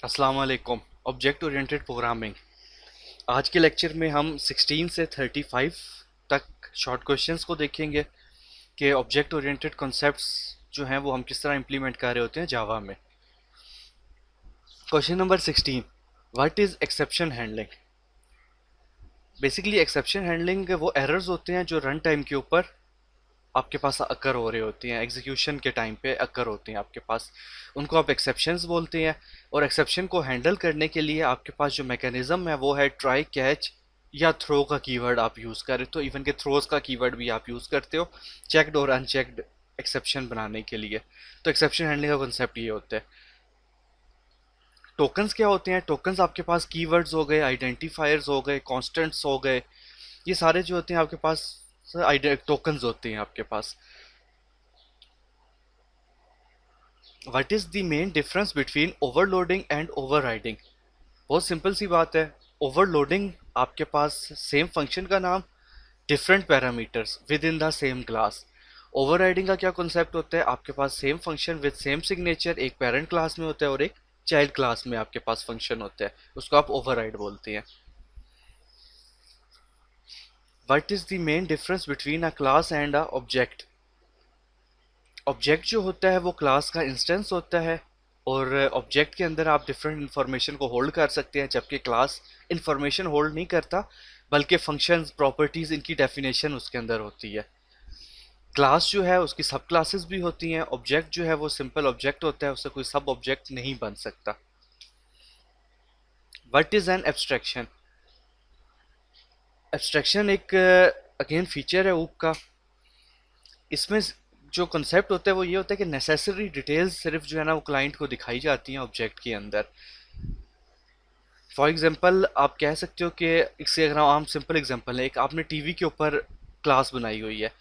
अस्सलाम वालेकुम। Object oriented programming. आज के लेक्चर में हम 16 से 35 तक शॉर्ट क्वेश्चंस को देखेंगे कि ऑब्जेक्ट ओरिएंटेड कॉन्सेप्ट्स जो हैं वो हम किस तरह इंप्लीमेंट कर रहे होते हैं जावा में। Question number 16, what is exception handling. Basically exception handling वो एरर्स होते हैं जो रन टाइम के ऊपर आपके पास अकर हो रहे होती हैं, एग्जीक्यूशन के टाइम पे अकर होती हैं आपके पास, उनको आप एक्सेप्शंस बोलते हैं। और एक्सेप्शन को हैंडल करने के लिए आपके पास जो मैकेनिज्म है वो है ट्राई कैच या थ्रो का कीवर्ड आप यूज़ करें, तो इवन के थ्रोज का कीवर्ड भी आप यूज़ करते हो चेक्ड और अनचेक्ड एक्सेप्शन बनाने के लिए। तो एक्सेप्शन हैंडलिंग का कंसेप्ट ये होता है। टोकन्स क्या होते हैं? टोकन्स आपके पास कीवर्ड्स हो गए, आइडेंटिफायर्स हो गए, कॉन्स्टेंट्स हो गए, ये सारे जो होते हैं आपके पास टोकन्स होते हैं आपके पास। What is the main difference between overloading and overriding? बहुत सिंपल सी बात है। ओवरलोडिंग आपके पास सेम फंक्शन का नाम, different parameters with in the same class. Overriding का क्या कॉन्सेप्ट होता है? आपके पास same function with same signature एक पेरेंट क्लास में होता है और एक चाइल्ड क्लास में आपके पास फंक्शन होता है, उसको आप ओवरराइड बोलते हैं। What is the main difference between a class and a object? Object जो होता है वो क्लास का इंस्टेंस होता है और ऑब्जेक्ट के अंदर आप डिफरेंट इंफॉर्मेशन को होल्ड कर सकते हैं, जबकि क्लास इंफॉर्मेशन होल्ड नहीं करता बल्कि फंक्शंस, प्रॉपर्टीज, इनकी डेफिनेशन उसके अंदर होती है। क्लास जो है उसकी सब क्लासेस भी होती हैं, ऑब्जेक्ट जो है वो सिंपल ऑब्जेक्ट होता है, उससे कोई सब ऑब्जेक्ट नहीं बन सकता। What is an abstraction? Abstraction एक अगेन फीचर है ऊप का। इसमें जो कंसेप्ट होता है वो ये होता है कि नेसेसरी डिटेल्स सिर्फ जो है ना वो क्लाइंट को दिखाई जाती हैं ऑब्जेक्ट के अंदर। फॉर एग्जांपल आप कह सकते हो कि इससे अगर आम सिंपल एग्जांपल है, एक आपने टीवी के ऊपर क्लास बनाई हुई है,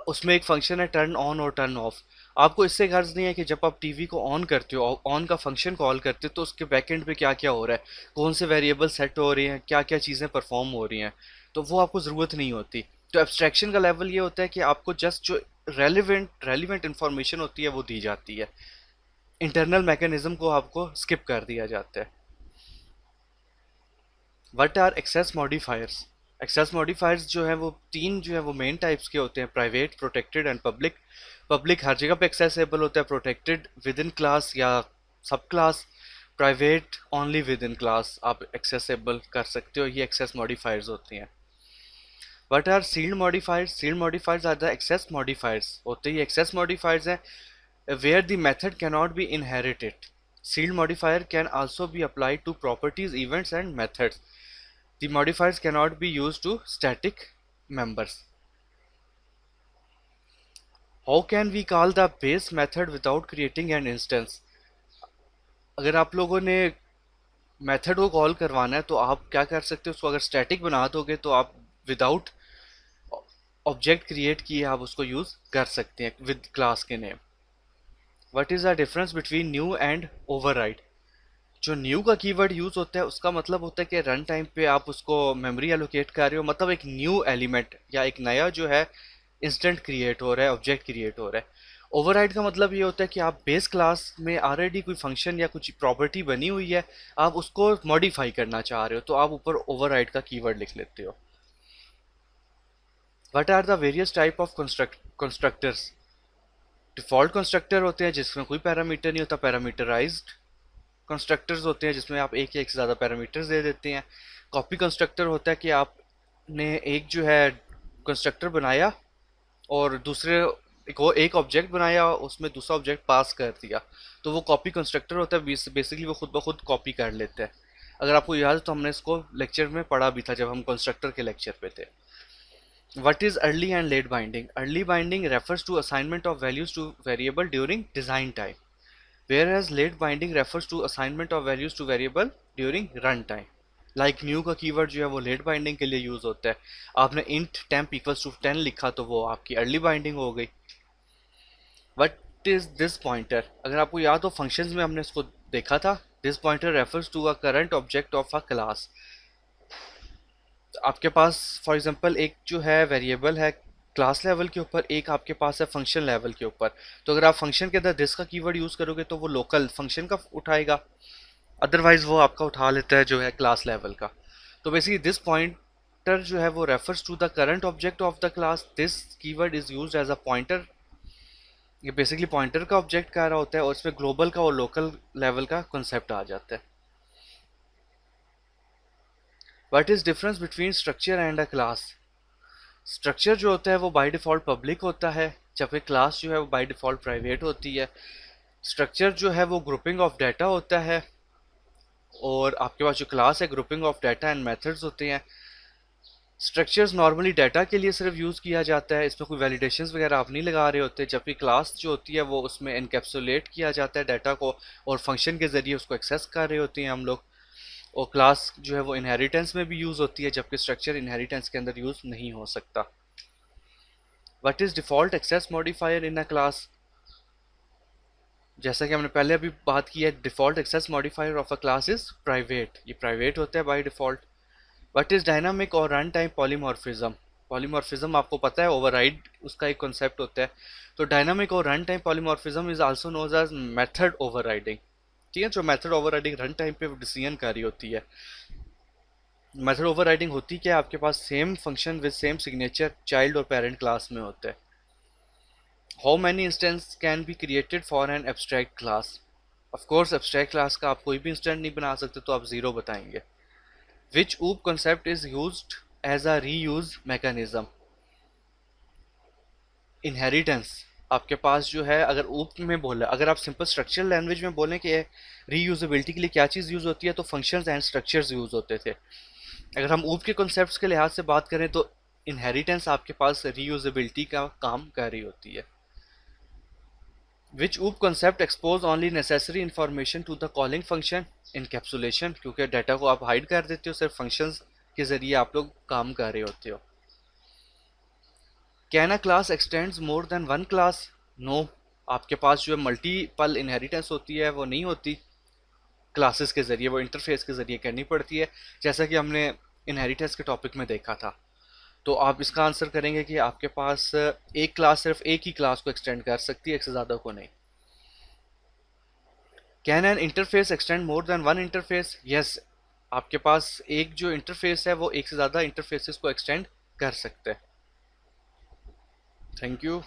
उसमें एक फंक्शन है टर्न ऑन और टर्न ऑफ। आपको इससे गर्ज नहीं है कि जब आप टीवी को ऑन करते हो, ऑन का फंक्शन कॉल करते हो, तो उसके बैकएंड पे क्या क्या हो रहा है, कौन से वेरिएबल सेट हो रही हैं, क्या क्या चीज़ें परफॉर्म हो रही हैं, तो वो आपको ज़रूरत नहीं होती। तो एब्स्ट्रैक्शन का लेवल ये होता है कि आपको जस्ट जो रेलिवेंट इंफॉर्मेशन होती है वो दी जाती है, इंटरनल मैकेनिज्म को आपको स्किप कर दिया जाता है। What are access modifiers? Access modifiers जो है वो तीन जो है वो मेन टाइप्स के होते हैं, private, protected and public. Public हर जगह पे एक्सेसिबल होता है, प्रोटेक्टेड विद इन क्लास या sub class, private only within class आप एक्सेसिबल कर सकते हो, ये एक्सेस मॉडिफायर्स होती हैं। What are sealed modifiers? Sealed modifiers are the access modifiers होते ही एक्सेस मॉडिफायर्स हैं where the method cannot be inherited. Sealed modifier can also be applied to properties, events and methods. The modifiers cannot be used to static members. How can we call the base method without creating an instance? अगर आप लोगों ने method को call करवाना है तो आप क्या कर सकते हो, उसको अगर स्टैटिक बना दोगे तो आप विदाउट ऑब्जेक्ट क्रिएट किए आप उसको यूज कर सकते हैं विद क्लास के name. What is the difference between new and override? जो न्यू का कीवर्ड यूज होता है उसका मतलब होता है कि रन टाइम पे आप उसको मेमोरी एलोकेट कर रहे हो, मतलब एक न्यू एलिमेंट या एक नया जो है इंस्टेंट क्रिएट हो रहा है, ऑब्जेक्ट क्रिएट हो रहा है। ओवरराइड का मतलब ये होता है कि आप बेस क्लास में ऑलरेडी कोई फंक्शन या कुछ प्रॉपर्टी बनी हुई है, आप उसको मॉडिफाई करना चाह रहे हो, तो आप ऊपर ओवरराइड का कीवर्ड लिख लेते हो। What are the various type of constructors? Default constructor होते हैं जिसमें कोई पैरामीटर नहीं होता, पैरामीटराइज्ड कंस्ट्रक्टर्स होते हैं जिसमें आप एक या एक से ज़्यादा पैरामीटर्स दे देते हैं। कॉपी कंस्ट्रक्टर होता है कि आपने एक जो है कंस्ट्रक्टर बनाया और दूसरे एक ऑब्जेक्ट बनाया, उसमें दूसरा ऑब्जेक्ट पास कर दिया, तो वो कॉपी कंस्ट्रक्टर होता है। बेसिकली वो खुद ब खुद कॉपी कर लेते हैं। अगर आपको याद है तो हमने इसको लेक्चर में पढ़ा भी था जब हम कंस्ट्रक्टर के लेक्चर पे थे। What is early and late binding? Early binding refers to assignment of values to variable during design time, whereas late binding refers to assignment of values to variable during run time. Like new का keyword जो है वो late binding के लिए use होता है। आपने int temp equals to 10 लिखा तो वो आपकी अर्ली बाइंडिंग हो गई। What is this pointer? अगर आपको याद हो फंक्शंस में हमने इसको देखा था। This pointer refers to a current object of a class. आपके पास फॉर एग्जांपल एक जो है वेरिएबल है क्लास लेवल के ऊपर, एक आपके पास है फंक्शन लेवल के ऊपर। तो अगर आप फंक्शन के अंदर दिस का कीवर्ड यूज़ करोगे तो वो लोकल फंक्शन का उठाएगा, अदरवाइज वो आपका उठा लेता है जो है क्लास लेवल का। तो बेसिकली दिस पॉइंटर जो है वो refers to the current object of the class, this keyword is used as a pointer. ये बेसिकली पॉइंटर का ऑब्जेक्ट कह रहा होता है, और इसमें ग्लोबल का और लोकल लेवल का कॉन्सेप्ट आ जाता है। What is difference between structure and a class? Structure जो होता है वो बाय डिफ़ॉल्ट पब्लिक होता है, जबकि क्लास जो है वो बाय डिफ़ॉल्ट प्राइवेट होती है। स्ट्रक्चर जो है वो ग्रुपिंग ऑफ डाटा होता है, और आपके पास जो क्लास है grouping of data and methods होते हैं। स्ट्रक्चर्स नॉर्मली डाटा के लिए सिर्फ यूज़ किया जाता है, इसमें कोई वैलिडेशंस वगैरह आप नहीं लगा रहे होते, जबकि क्लास जो होती है वो उसमें एनकैप्सुलेट किया जाता है डाटा को, और फंक्शन के ज़रिए उसको एक्सेस कर रहे होते हैं हम लोग। और क्लास जो है वो इनहेरिटेंस में भी यूज़ होती है, जबकि स्ट्रक्चर इनहेरिटेंस के अंदर यूज़ नहीं हो सकता। What is default access modifier in a class? जैसा कि हमने पहले अभी बात की है, default access modifier of a class is private, ये प्राइवेट होता है by default. What is dynamic और रन टाइम पॉलीमॉर्फिज्म? पॉलीमॉर्फिज्म आपको पता है, ओवरराइड उसका एक कॉन्सेप्ट होता है। तो डायनामिक और run time polymorphism is also known as method overriding. ठीक है, जो मेथड ओवरराइडिंग रन टाइम पे डिसीजन कारी होती है। मेथड ओवरराइडिंग होती क्या है, आपके पास same function with same signature child और पेरेंट क्लास में होता है। How many instance can be created for an abstract class? Of course abstract class का आप कोई भी इंस्टेंस नहीं बना सकते, तो आप जीरो बताएंगे। विच ऊप concept is used as a reuse mechanism? Inheritance आपके पास जो है, अगर ऊप में बोले, अगर आप सिंपल स्ट्रक्चरल लैंग्वेज में बोलें कि रीयूजेबिलिटी के लिए क्या चीज़ यूज़ होती है, तो फंक्शंस एंड स्ट्रक्चर्स यूज़ होते थे। अगर हम ऊप के कॉन्सेप्ट्स के लिहाज से बात करें, तो इनहेरिटेंस आपके पास रीयूजेबिलिटी का काम कर रही होती है। विच ऊप concept expose only necessary information to the calling function? Encapsulation, क्योंकि डाटा को आप हाइड कर देते हो, सिर्फ फंक्शंस के ज़रिए आप लोग काम कर रहे होते हो। Can a class extends more than one class? No, आपके पास जो है मल्टीपल इनहेरिटेंस होती है वो नहीं होती क्लासेस के ज़रिए, वो इंटरफेस के ज़रिए करनी पड़ती है, जैसा कि हमने इनहेरिटेंस के टॉपिक में देखा था। तो आप इसका आंसर करेंगे कि आपके पास एक क्लास सिर्फ एक ही क्लास को एक्सटेंड कर सकती है, एक से ज़्यादा को नहीं। Can an interface extend more than one interface? Yes, आपके पास एक जो इंटरफेस है वो एक से ज़्यादा इंटरफेसेस को एक्सटेंड कर सकते हैं। Thank you.